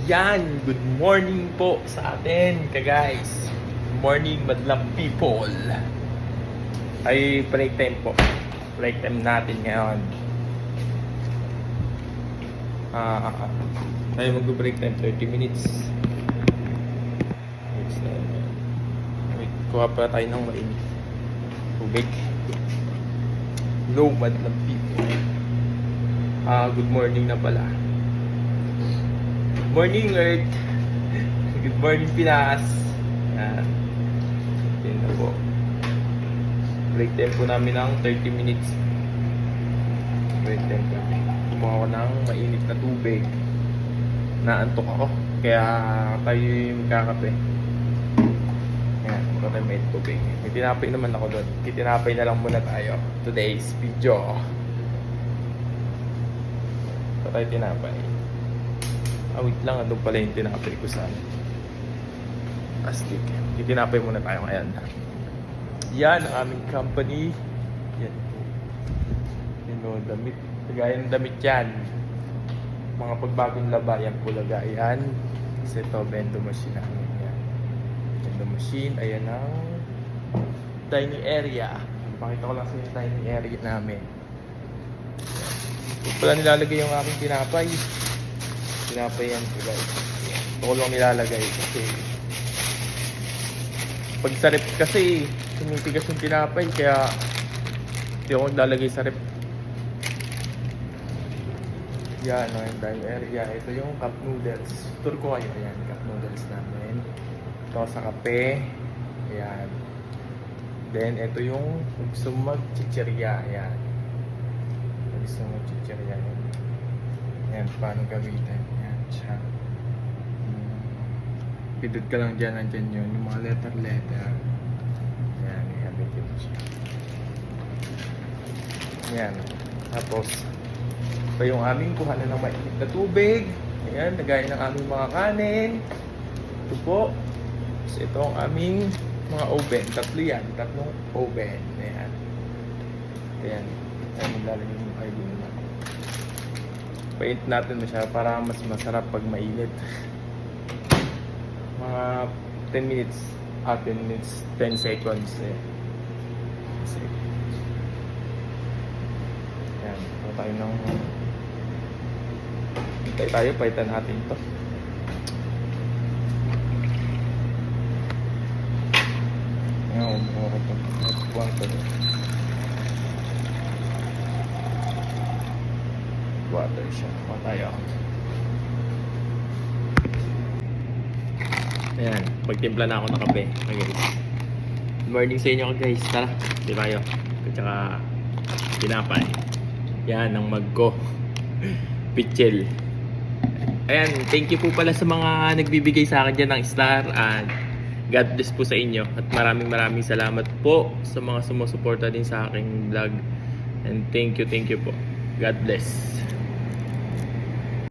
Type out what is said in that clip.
Yan, good morning po sa atin, guys. Good morning, madlang people. Ay, break time po. Break time natin ngayon. Ay, mag-break time, 30 minutes. Wait, kuha pa tayo ng mainit. Tubig. Hello, madlang people. Good morning na pala. Good morning, Earth. Good morning, Pinas. Yan. Yan na po. Break time po namin ng 30 minutes. Break time po. Kumuha ko ng mainit na tubig. Naantok ako. Kaya tayo magkakape. Yan. Kumuha tayo mainit tubig. May tinapay naman ako doon. Tinapay na lang muna tayo. Today's video. Ito tayo tinapay. Wait lang, ano pala yung tinapay ko sa plastic. Tinapay muna tayo ngayon. Yan ang aming company. Yan. Yan o, damit. Lagayan ng damit yan. Mga pagbagong laba, yan po lagayan. Kasi ito, bendo machine namin. Yan. Bendo machine, ayan ang dining area. Pakita ko lang sa yung dining area namin. Ito pala nilalagay yung aking tinapay. Tinapay yan, guys. Ito ko lang nilalagay kasi pag sa rep kasi tumitigas yung tinapay kaya hindi ako nilalagay sa rep. Yan, yung dining area. Ito yung cup noodles. Tour ko kayo. Ayan, cup noodles namin. Ito sa kape. Ayan. Then, ito yung gusto mag-chichirya. Ayan. Gusto mag-chichirya. Ayan, paano gamitin. Ayan, siya. Pindot ka lang dyan, nandyan yun. Yung mga letter. Ayan, i-habit siya. Ayan. Tapos, ito yung aming kuhanan ng mainit na tubig. Ayan, nagaya ng aming mga kanin. Ito po. Tapos ito ang aming mga oven. Tatlo yan. Tatlong oven. Ayan. Ayan. Ayan, maglalagay yung kayo din naman. Paint natin mo siya para mas masarap pag mainit. Mga 10 minutes. 10 minutes. 10 seconds. Eh. Ayan. Ito tayo ng tayo, paitan natin ito. Ngayon, mukha ito. Buwang ito. Water siya. Mukha tayo. Ayan, pagtimpla na ako ng kape. Okay. Good morning sa inyo guys. Tara, di tayo. At saka, tinapay. Yan, ang mug ko. Pichel. Ayan, thank you po pala sa mga nagbibigay sa akin dyan ng star and God bless po sa inyo at maraming salamat po sa mga sumusuporta din sa aking vlog and thank you po. God bless.